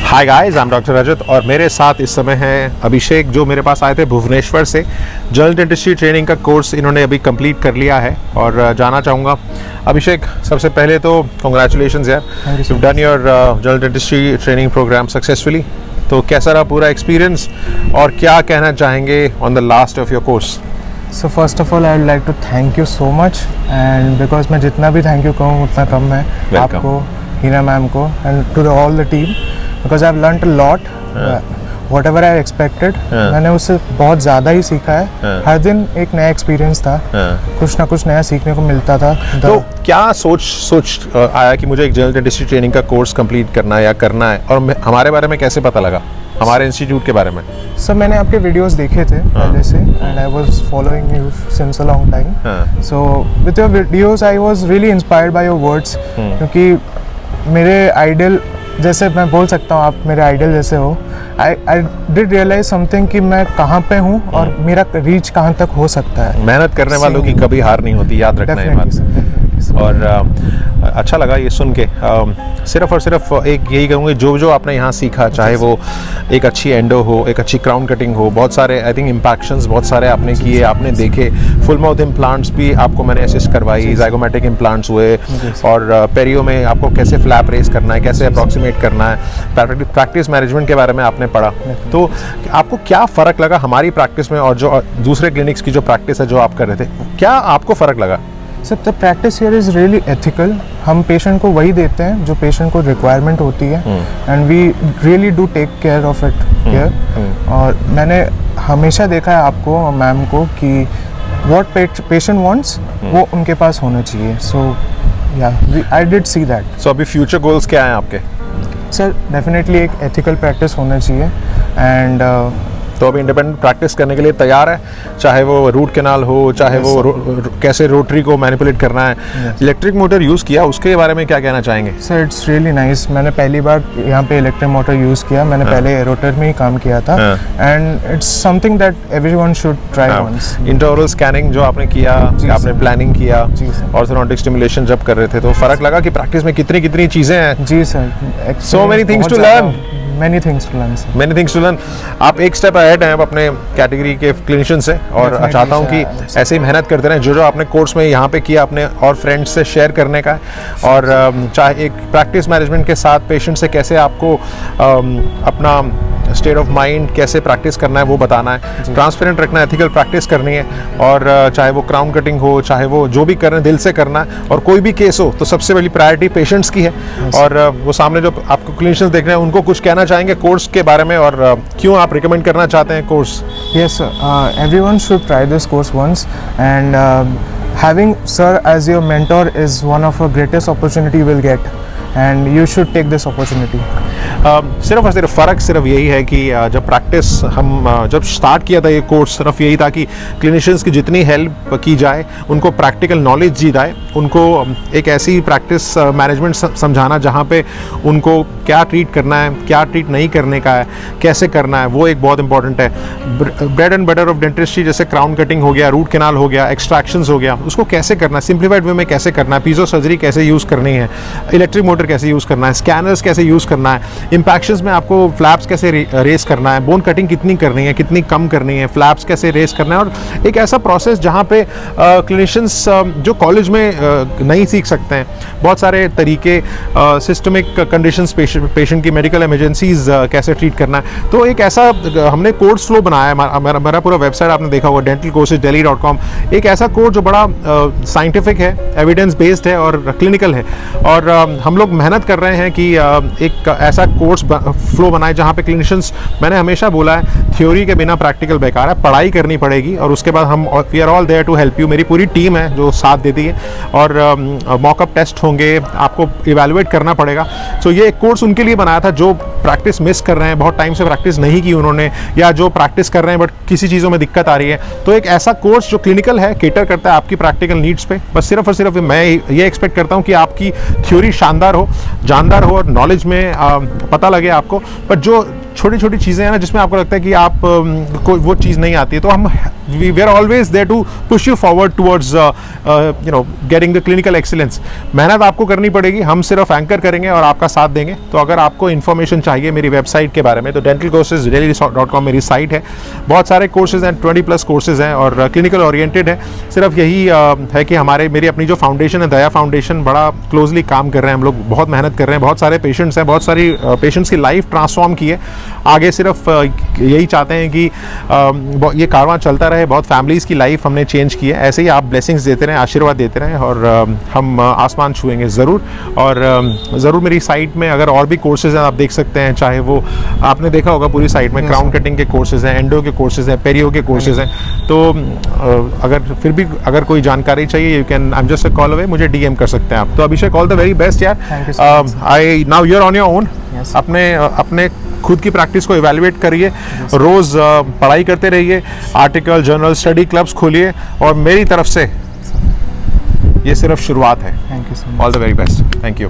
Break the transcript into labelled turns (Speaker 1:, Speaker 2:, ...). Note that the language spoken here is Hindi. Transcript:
Speaker 1: Hi guys, I am doctor Rajat और मेरे साथ इस समय हैं अभिषेक, जो मेरे पास आए थे भुवनेश्वर से। जनरल डेंटिस्ट्री ट्रेनिंग का कोर्स इन्होंने अभी कंप्लीट कर लिया है और जानना चाहूँगा अभिषेक, सबसे पहले तो कॉन्ग्रेचुलेशंस यार, you done your general dentistry training program successfully. तो कैसा रहा पूरा एक्सपीरियंस और क्या कहना चाहेंगे on the last of your course?
Speaker 2: So first of all I would like to thank you so much, and because मैं जितना भी थैंक यू कहूँ उतना कम है। आपको, हीना मैम को, and to all the team, because I have learned a lot. Whatever I expected, मैंने उससे बहुत ज़्यादा ही सीखा है। हर दिन एक नया एक्सपीरियंस था, कुछ ना कुछ नया सीखने को मिलता था।
Speaker 1: तो क्या सोच आया कि मुझे एक जनरल डेंटिस्ट्री ट्रेनिंग का कोर्स कंप्लीट करना है या करना है, और हमारे बारे में कैसे पता लगा, हमारे इंस्टीट्यूट के बारे में?
Speaker 2: सर मैंने आपके वीडियोस देखे थे पहले से, and I was following you since a long time. So with your videos I was really inspired by your words, क्योंकि मेरे आइडल जैसे मैं बोल सकता हूँ, आप मेरे आइडल जैसे हो। आई डिड रियलाइज समथिंग कि मैं कहाँ पे हूँ और मेरा रीच कहाँ तक हो सकता है।
Speaker 1: मेहनत करने वालों की कभी हार नहीं होती, याद रखना है बात। और अच्छा लगा ये सुन के। सिर्फ और सिर्फ एक यही कहूँगी, जो आपने यहाँ सीखा, चाहे वो एक अच्छी एंडो हो, एक अच्छी क्राउन कटिंग हो, बहुत सारे आई थिंक इम्पैक्शंस बहुत सारे आपने किए, आपने देखे। फुल माउथ इम्प्लांट्स भी आपको मैंने असिस्ट करवाई, जाइगोमेटिक इम्प्लांट्स हुए, और पेरियो में आपको कैसे फ्लैप रेस करना है, कैसे अप्रॉक्सीमेट करना है, प्रैक्टिस मैनेजमेंट के बारे में आपने पढ़ा। तो आपको क्या फ़र्क लगा हमारी प्रैक्टिस में और जो दूसरे क्लिनिक्स की जो प्रैक्टिस है जो आप कर रहे थे, क्या आपको फ़र्क लगा?
Speaker 2: Sir the practice here is really ethical. हम पेशेंट को वही देते हैं जो पेशेंट को रिक्वायरमेंट होती है, and we really do take care of it here. और मैंने हमेशा देखा है आपको और मैम को कि व्हाट पेशेंट वांट्स वो उनके पास होना चाहिए। सो या आई डिड सी दैट।
Speaker 1: सो अभी फ्यूचर गोल्स क्या हैं आपके?
Speaker 2: सर डेफिनेटली एक एथिकल प्रैक्टिस होना चाहिए, एंड
Speaker 1: तो अभी इंडिपेंडेंट प्रैक्टिस करने के लिए तैयार है, चाहे वो रूट कैनाल हो, चाहे वो कैसे रोटरी को मैनिपुलेट करना है। इलेक्ट्रिक मोटर यूज़ किया, उसके बारे में क्या कहना चाहेंगे?
Speaker 2: Sir it's really nice. मैंने पहली बार यहाँ पे इलेक्ट्रिक मोटर यूज़ किया। मैंने पहले रोटर में ही काम किया था, and it's something that everyone should try once.
Speaker 1: Intraoral scanning जो आपने किया, आपने प्लानिंग किया, ऑर्थोडोंटिक स्टिमुलेशन जब कर रहे थे, तो फ़र्क लगा कि प्रैक्टिस में कितनी चीज़ें हैं?
Speaker 2: जी sir,
Speaker 1: so many things to learn.
Speaker 2: Many things to learn, sir.
Speaker 1: Many things to learn. आप एक स्टेप अहेड हैं अपने कैटेगरी के क्लिनिशियन से, और चाहता हूँ कि ऐसे ही मेहनत करते रहें। जो आपने कोर्स में यहाँ पे किया, अपने और फ्रेंड्स से शेयर करने का, और चाहे एक प्रैक्टिस मैनेजमेंट के साथ पेशेंट से कैसे आपको अपना स्टेट ऑफ माइंड कैसे प्रैक्टिस करना है वो बताना है, ट्रांसपेरेंट रखना है, एथिकल प्रैक्टिस करनी है, और चाहे वो क्राउन कटिंग हो, चाहे वो जो भी कर रहे हैं दिल से करना है, और कोई भी केस हो तो सबसे पहली प्रायोरिटी पेशेंट्स की है। और वो सामने जो आपको क्लिनिशियंस देख रहे हैं उनको कुछ कहना चाहेंगे कोर्स के बारे में, और क्यों आप रिकमेंड करना चाहते हैं course?
Speaker 2: Yes, everyone should try this course once, and having sir as your mentor is one of the greatest opportunity you will get, and you should take this opportunity.
Speaker 1: सिर्फ और सिर्फ फ़र्क सिर्फ यही है कि जब प्रैक्टिस हम जब स्टार्ट किया था ये कोर्स, सिर्फ यही था कि क्लिनिशियंस की जितनी हेल्प की जाए, उनको प्रैक्टिकल नॉलेज दी जाए, उनको एक ऐसी प्रैक्टिस मैनेजमेंट समझाना जहाँ पे उनको क्या ट्रीट करना है, क्या ट्रीट नहीं करने का है, कैसे करना है, वो एक बहुत इंपॉर्टेंट है। Bread and butter of dentistry जैसे क्राउन कटिंग हो गया, रूट कैनाल हो गया, एक्सट्रैक्शंस हो गया, उसको कैसे करना है, सिंप्लीफाइड वे में कैसे करना है, पीजो सर्जरी कैसे यूज़ करनी है, इलेक्ट्रिक मोटर कैसे यूज़ करना है, स्कैनर्स कैसे यूज़ करना है, इम्पैक्शंस में आपको फ्लैप्स कैसे रेस करना है, बोन कटिंग कितनी करनी है, कितनी कम करनी है, फ्लैप्स कैसे रेस करना है, और एक ऐसा प्रोसेस जहाँ पे क्लिनिशियंस जो कॉलेज में नहीं सीख सकते हैं, बहुत सारे तरीके, सिस्टमिक कंडीशंस, पेशेंट की मेडिकल इमरजेंसीज कैसे ट्रीट करना है। तो एक ऐसा हमने कोर्स फ्लो बनाया है, मेरा पूरा वेबसाइट आपने देखा होगा, dentalcourses.delhi.com, एक ऐसा कोर्स जो बड़ा साइंटिफिक है, एविडेंस बेस्ड है और क्लिनिकल है, और हम लोग मेहनत कर रहे हैं कि एक ऐसा कोर्स फ्लो बनाए जहाँ पे क्लिनिशियंस, मैंने हमेशा बोला है थ्योरी के बिना प्रैक्टिकल बेकार है, पढ़ाई करनी पड़ेगी, और उसके बाद हम we are all there to help you. मेरी पूरी टीम है जो साथ देती है, और मॉकअप टेस्ट होंगे, आपको इवैल्यूएट करना पड़ेगा। सो ये एक कोर्स उनके लिए बनाया था जो प्रैक्टिस मिस कर रहे हैं, बहुत टाइम से प्रैक्टिस नहीं की उन्होंने, या जो प्रैक्टिस कर रहे हैं बट किसी चीज़ों में दिक्कत आ रही है। तो एक ऐसा कोर्स जो क्लिनिकल है, केटर करता है आपकी प्रैक्टिकल नीड्स पे। बस सिर्फ और सिर्फ मैं ये एक्सपेक्ट करता हूँ कि आपकी थ्योरी शानदार हो, जानदार हो, और नॉलेज में पता लगे आपको, पर जो छोटी छोटी चीज़ें हैं ना जिसमें आपको लगता है कि आप को वो चीज़ नहीं आती है, तो हम we are always there to push you forward towards getting the clinical excellence. मेहनत आपको करनी पड़ेगी, हम सिर्फ एंकर करेंगे और आपका साथ देंगे. तो अगर आपको इन्फॉर्मेशन चाहिए मेरी वेबसाइट के बारे में तो dentalcourses.delhi.com मेरी साइट है. बहुत सारे कोर्सेज हैं, 20+ कोर्सेज हैं और क्लिनिकल ओरिएंटेड है. सिर्फ यही है कि मेरी अपनी जो फाउंडेशन है, दया फाउंडेशन, बड़ा क्लोजली काम कर रहे हैं हम लोग, बहुत मेहनत कर रहे हैं. बहुत सारे पेशेंट्स हैं, बहुत सारी पेशेंट्स की लाइफ ट्रांसफॉर्म की है. आगे सिर्फ यही चाहते हैं कि ये कारवां चलता रहे. बहुत फैमिलीज़ की लाइफ हमने चेंज की है. ऐसे ही आप ब्लेसिंग्स देते रहें, आशीर्वाद देते रहें और हम आसमान छुएंगे ज़रूर. और ज़रूर मेरी साइट में अगर और भी कोर्सेज हैं आप देख सकते हैं. चाहे वो आपने देखा होगा पूरी साइट में क्राउन कटिंग के कोर्सेज हैं, एंडो के कोर्सेज हैं, पेरियो के कोर्सेज हैं. तो अगर कोई जानकारी चाहिए you can, I am just a call away, मुझे DM कर सकते हैं आप. तो Abhishek, all the very best यार. I now you are on your own. अपने खुद की प्रैक्टिस को इवैल्यूएट करिए, रोज़ पढ़ाई करते रहिए, आर्टिकल, जर्नल, स्टडी क्लब्स खोलिए और मेरी तरफ से ये सिर्फ शुरुआत है.
Speaker 2: Thank you so much.
Speaker 1: All the very best. Thank you.